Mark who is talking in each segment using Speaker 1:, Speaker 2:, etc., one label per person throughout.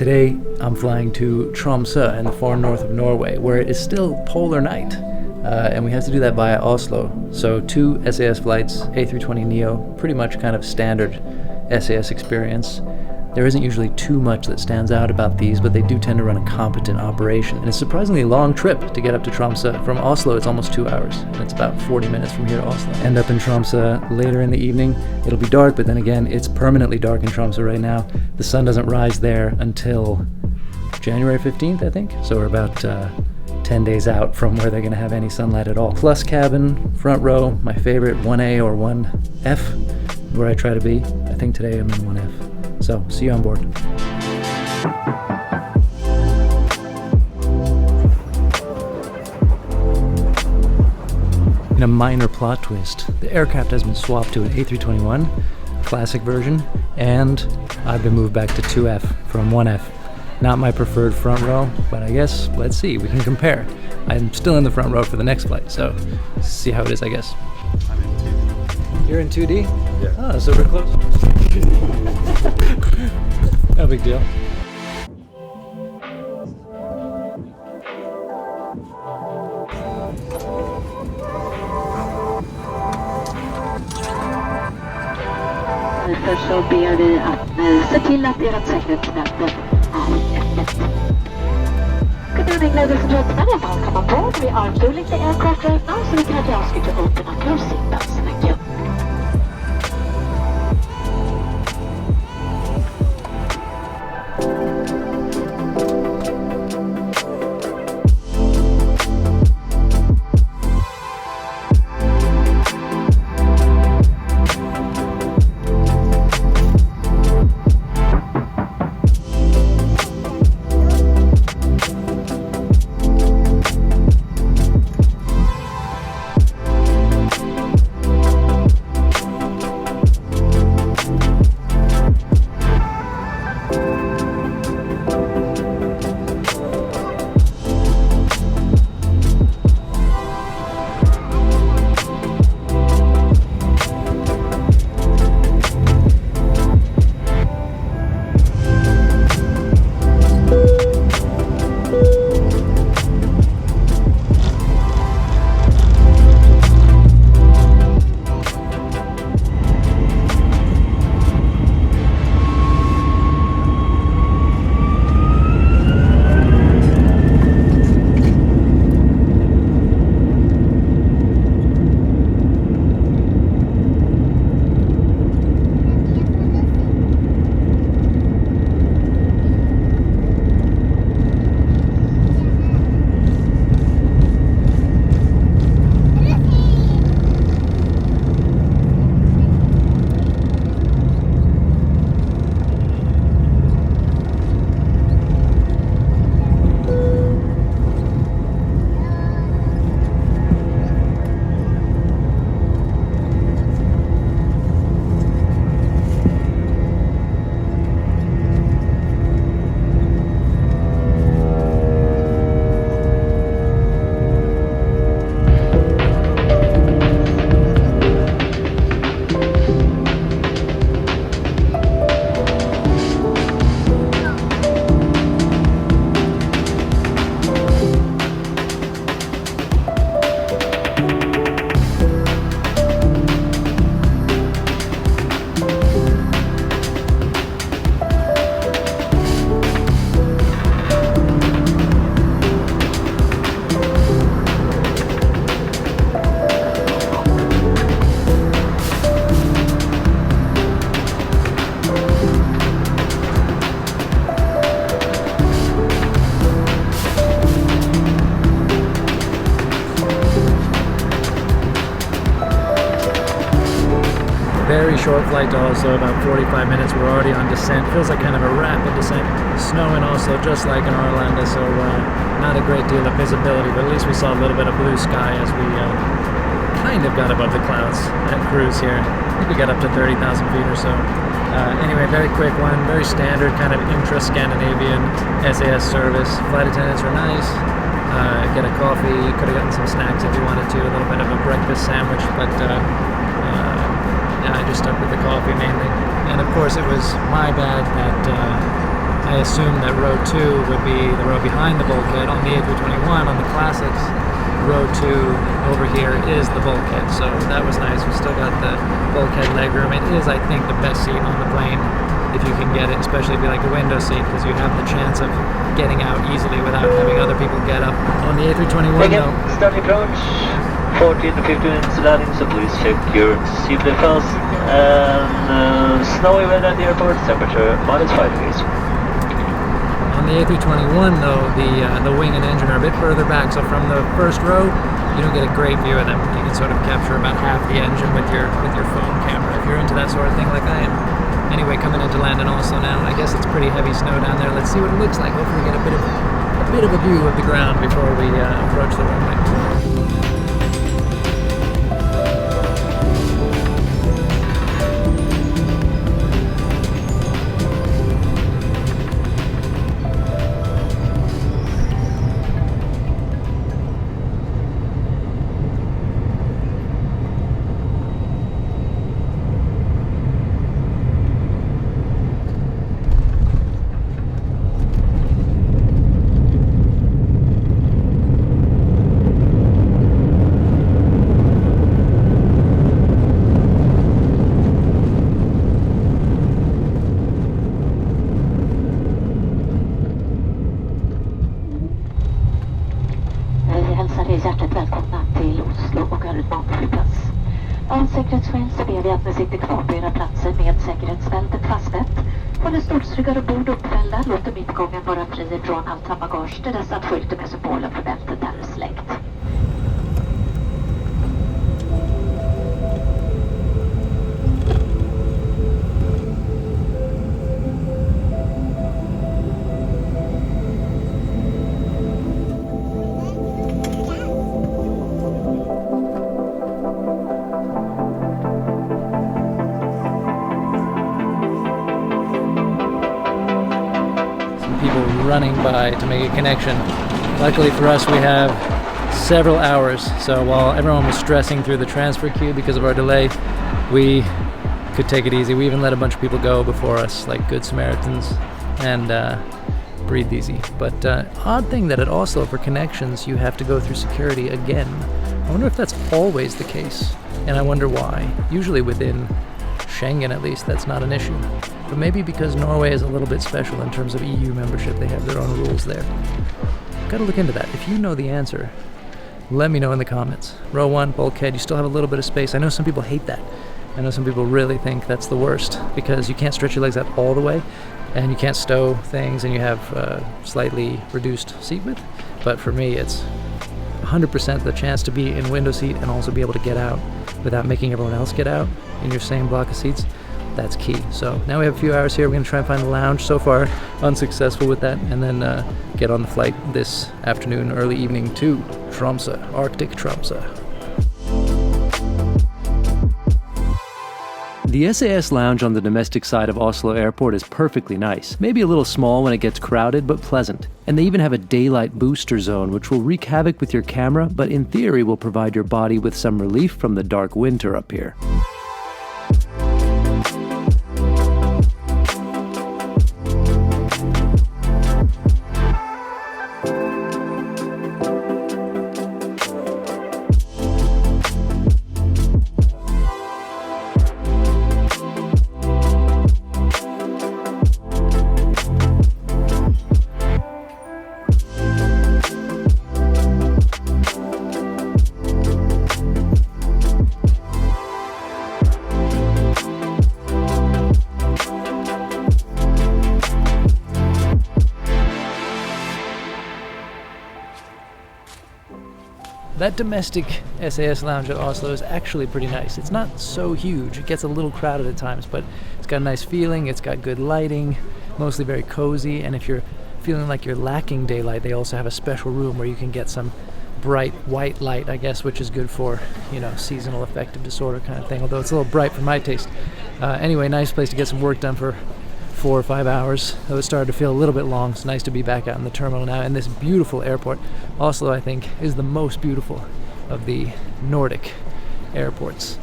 Speaker 1: Today, I'm flying to Tromsø in the far north of Norway, where it is still polar night. And we have to do that via Oslo. So 2 SAS flights, A320neo, pretty much kind of standard SAS experience. There isn't usually too much that stands out about these, but they do tend to run a competent operation. And it's a surprisingly long trip to get up to Tromsø. From Oslo, it's almost 2 hours, and it's about 40 minutes from here to Oslo. End up in Tromsø later in the evening. It'll be dark, but then again, it's permanently dark in Tromsø right now. The sun doesn't rise there until January 15th, I think. So we're about 10 days out from where they're going to have any sunlight at all. Plus cabin, front row, my favorite 1A or 1F, where I try to be. I think today I'm in 1F. So, see you on board. In a minor plot twist, the aircraft has been swapped to an A321, classic version, and I've been moved back to 2F from 1F. Not my preferred front row, but I guess, let's see, we can compare. I'm still in the front row for the next flight, so see how it is, I guess.
Speaker 2: I'm in 2D.
Speaker 1: You're in 2D?
Speaker 2: Yeah.
Speaker 1: Oh, so we're close. No big deal.
Speaker 3: Därför så ber vi att se till att ert säkerhetsbälte är öppet. Good morning, ladies and gentlemen, and welcome aboard. We are fueling the aircraft right now, so we can ask you to open up your seatbelts. Thank you.
Speaker 1: Very short flight to Oslo, about 45 minutes. We're already on descent. Feels like kind of a rapid descent. Snow in Oslo, just like in Arlanda, so not a great deal of visibility, but at least we saw a little bit of blue sky as we kind of got above the clouds at cruise here. I think we got up to 30,000 feet or so. Anyway, very quick one, very standard kind of intra-Scandinavian SAS service. Flight attendants were nice. Get a coffee, could have gotten some snacks if you wanted to, a little bit of a breakfast sandwich, but I just stuck with the coffee mainly. And of course it was my bad that I assumed that row 2 would be the row behind the bulkhead. On the A321, on the classics, row 2 over here is the bulkhead, so that was nice. We still got the bulkhead legroom. It is, I think, the best seat on the plane if you can get it, especially if you like the window seat, because you have the chance of getting out easily without having other people get up. On the A321 though,
Speaker 4: start approach, 14 to 15 minutes landing, so please check your seatbelt fast. And snowy weather at the airport, temperature -5 degrees.
Speaker 1: on the A321 though, the wing and engine are a bit further back, so from the first row you don't get a great view of them. You can sort of capture about half the engine with your phone camera if you're into that sort of thing like I am. Anyway, coming into Arlanda also now. I guess it's pretty heavy snow down there. Let's see what it looks like. Hopefully we get a bit of a view of the ground before we approach the runway.
Speaker 3: Hjärtligt välkomna till Oslo Gardermoen flygplats. Av säkerhetsskäl så ber vi att ni sitter kvar på era platser med säkerhetsbältet fastspänt. Håller stolsryggar och bord uppfällda. Låter mittgången vara fri från allt bagage till dess att skylten med symbolen för bältet är släckt.
Speaker 1: People running by to make a connection. Luckily for us, we have several hours, so while everyone was stressing through the transfer queue because of our delay, we could take it easy. We even let a bunch of people go before us, like good Samaritans, and breathed easy. But odd thing that at Oslo, for connections, you have to go through security again. I wonder if that's always the case, and I wonder why. Usually within Schengen, at least, that's not an issue. But maybe because Norway is a little bit special in terms of EU membership, they have their own rules there. Gotta look into that. If you know the answer, let me know in the comments. Row 1, bulkhead, you still have a little bit of space. I know some people hate that. I know some people really think that's the worst because you can't stretch your legs out all the way and you can't stow things and you have slightly reduced seat width. But for me, it's 100% the chance to be in window seat and also be able to get out without making everyone else get out in your same block of seats. That's key. So now we have a few hours here. We're going to try and find a lounge. So far, unsuccessful with that. And then get on the flight this afternoon, early evening to Tromso, Arctic Tromso. The SAS lounge on the domestic side of Oslo Airport is perfectly nice. Maybe a little small when it gets crowded, but pleasant. And they even have a daylight booster zone, which will wreak havoc with your camera, but in theory will provide your body with some relief from the dark winter up here. That domestic SAS lounge at Oslo is actually pretty nice. It's not so huge. It gets a little crowded at times, but it's got a nice feeling. It's got good lighting, mostly very cozy. And if you're feeling like you're lacking daylight, they also have a special room where you can get some bright white light, I guess, which is good for, you know, seasonal affective disorder kind of thing, although it's a little bright for my taste. Anyway, nice place to get some work done for 4 or 5 hours. Though it started to feel a little bit long. It's nice to be back out in the terminal now in this beautiful airport. Oslo, I think, is the most beautiful of the Nordic airports.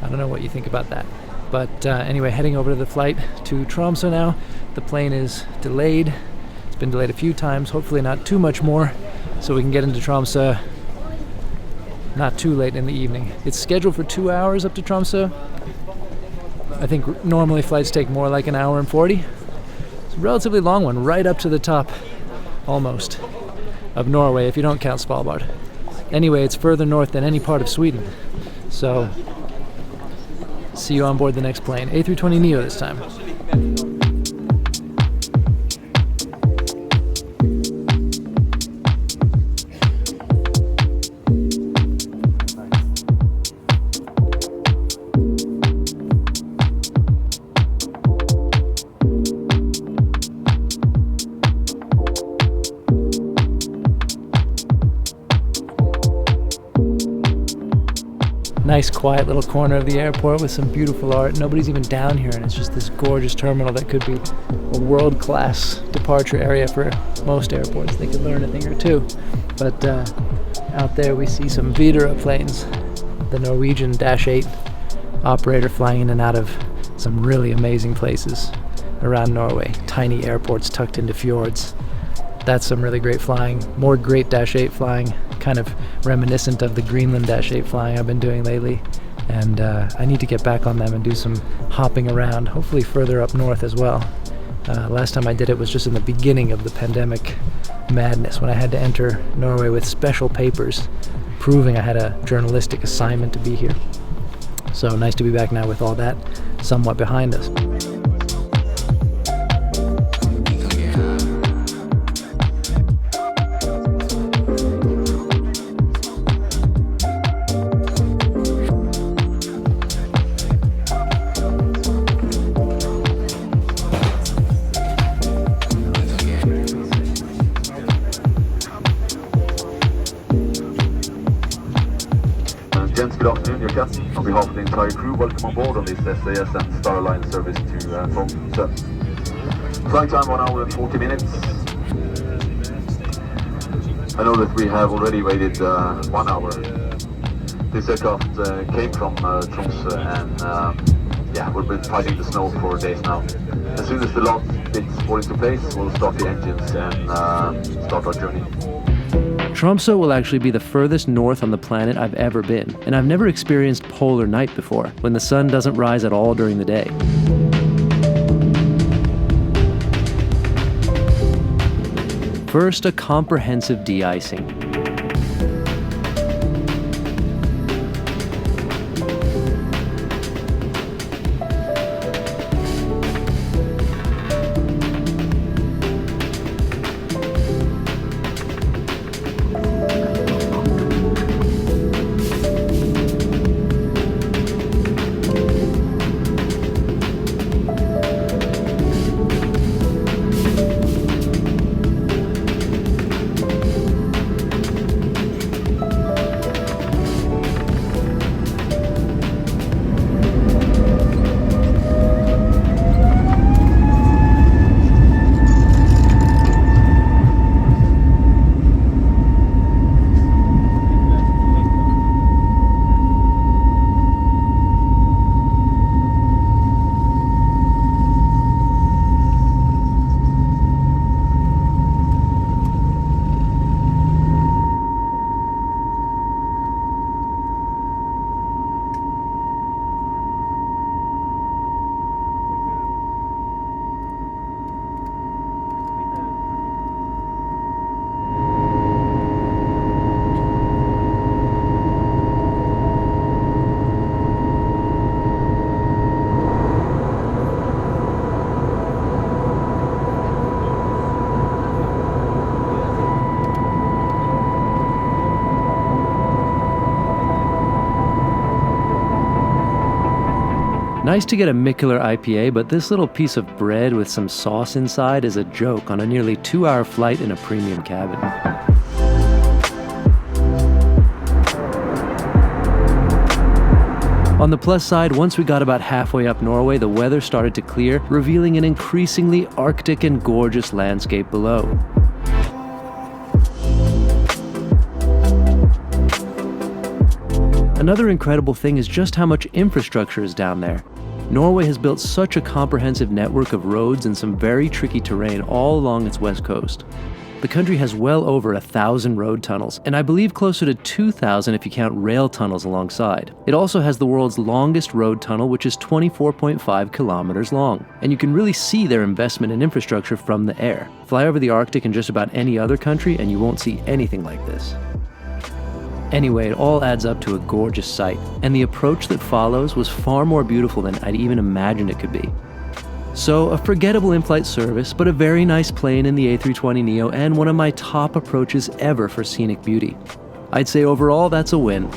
Speaker 1: I don't know what you think about that. But anyway, heading over to the flight to Tromso now. the plane is delayed. It's been delayed a few times, hopefully not too much more, so we can get into Tromsø not too late in the evening. It's scheduled for 2 hours up to Tromsø. I think normally flights take more like 1 hour and 40. It's a relatively long one, right up to the top, almost, of Norway, if you don't count Svalbard. Anyway, it's further north than any part of Sweden. So, see you on board the next plane. A320neo this time. Nice quiet little corner of the airport with some beautiful art. Nobody's even down here, and it's just this gorgeous terminal that could be a world-class departure area for most airports. They could learn a thing or two. But out there we see some Widerøe planes, the Norwegian -8 operator flying in and out of some really amazing places around Norway. Tiny airports tucked into fjords. That's some really great flying. More great -8 flying, kind of reminiscent of the Greenland -8 flying I've been doing lately. And I need to get back on them and do some hopping around, hopefully further up north as well. Last time I did it was just in the beginning of the pandemic madness, when I had to enter Norway with special papers proving I had a journalistic assignment to be here. So nice to be back now with all that somewhat behind us.
Speaker 5: Gents, good afternoon, your captain. On behalf of the entire crew, welcome on board on this SAS and Star Alliance service to Tromsø. Flight time 1 hour and 40 minutes. I know that we have already waited 1 hour. This aircraft came from Tromsø and yeah, we've been fighting the snow for days now. As soon as the last bits fall into place, we'll start the engines and start our journey.
Speaker 1: Tromso will actually be the furthest north on the planet I've ever been, and I've never experienced polar night before, when the sun doesn't rise at all during the day. First, a comprehensive de-icing. Nice to get a Mikkeller IPA, but this little piece of bread with some sauce inside is a joke on a nearly 2-hour flight in a premium cabin. On the plus side, once we got about halfway up Norway, the weather started to clear, revealing an increasingly arctic and gorgeous landscape below. Another incredible thing is just how much infrastructure is down there. Norway has built such a comprehensive network of roads and some very tricky terrain all along its west coast. The country has well over 1,000 road tunnels, and I believe closer to 2,000 if you count rail tunnels alongside. It also has the world's longest road tunnel, which is 24.5 kilometers long, and you can really see their investment in infrastructure from the air. Fly over the Arctic in just about any other country and you won't see anything like this. Anyway, it all adds up to a gorgeous sight, and the approach that follows was far more beautiful than I'd even imagined it could be. So, a forgettable in-flight service, but a very nice plane in the A320neo and one of my top approaches ever for scenic beauty. I'd say overall, that's a win.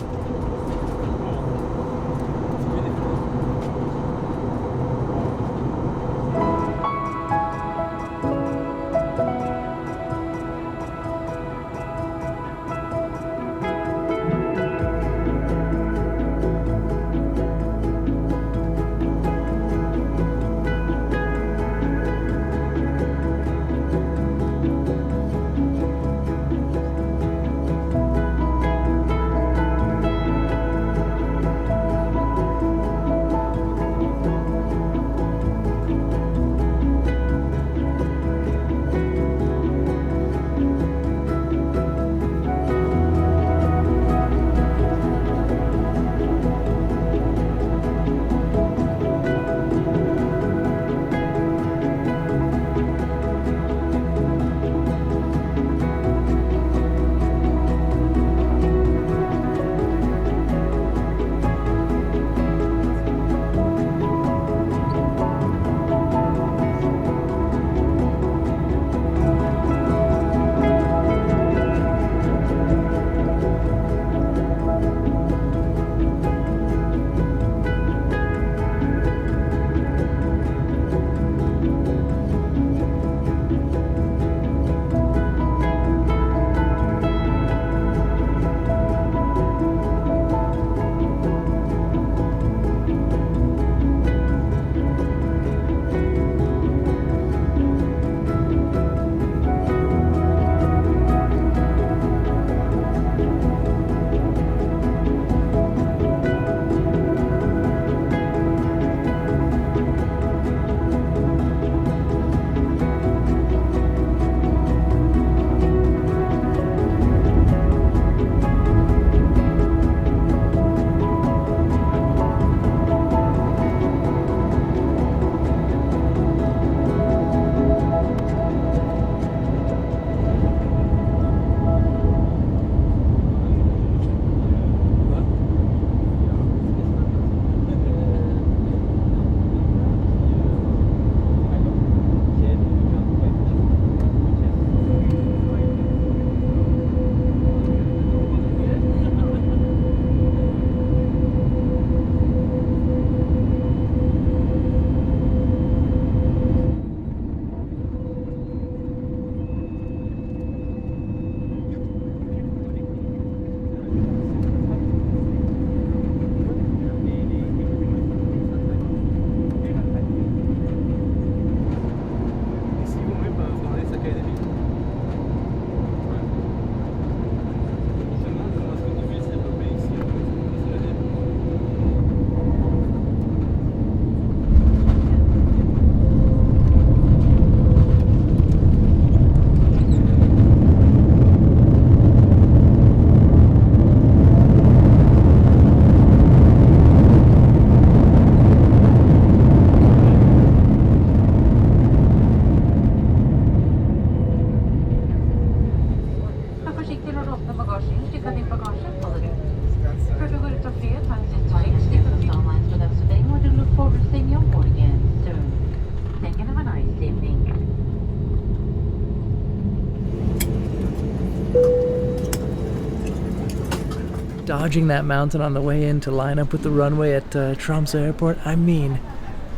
Speaker 1: Dodging that mountain on the way in to line up with the runway at Tromso Airport, I mean,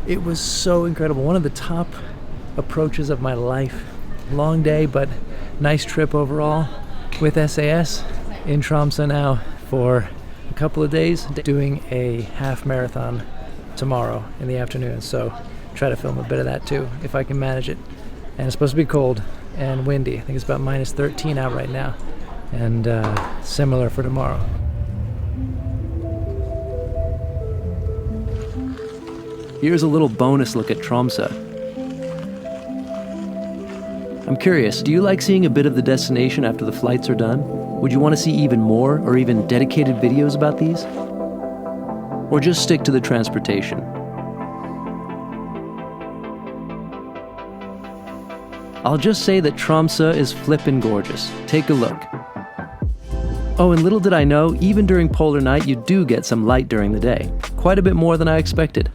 Speaker 1: it was so incredible. One of the top approaches of my life. Long day, but nice trip overall with SAS in Tromso now for a couple of days, doing a half marathon tomorrow in the afternoon. So try to film a bit of that too, if I can manage it. And it's supposed to be cold and windy. I think it's about minus 13 out right now, and similar for tomorrow. here's a little bonus look at Tromso. I'm curious, do you like seeing a bit of the destination after the flights are done? Would you want to see even more or even dedicated videos about these? Or just stick to the transportation? I'll just say that Tromso is flippin' gorgeous. Take a look. Oh, and little did I know, even during polar night, you do get some light during the day. Quite a bit more than I expected.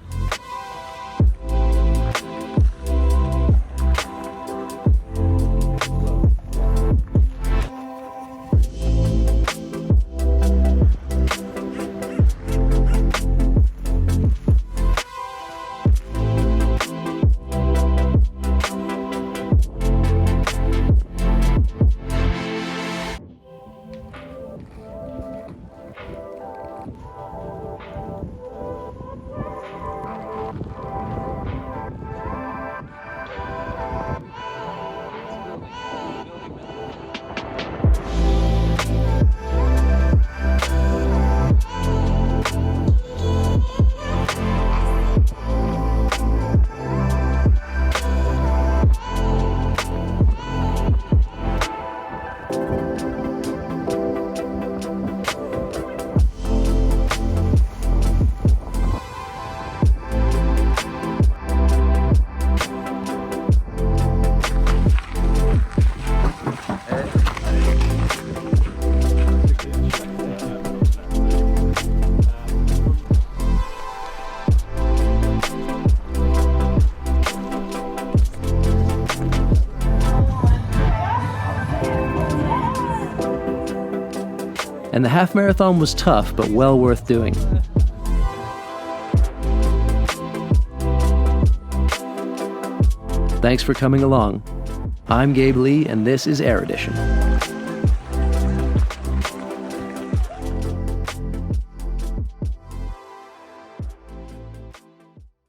Speaker 1: And the half marathon was tough, but well worth doing. Thanks for coming along. I'm Gabe Lee, and this is Air Edition.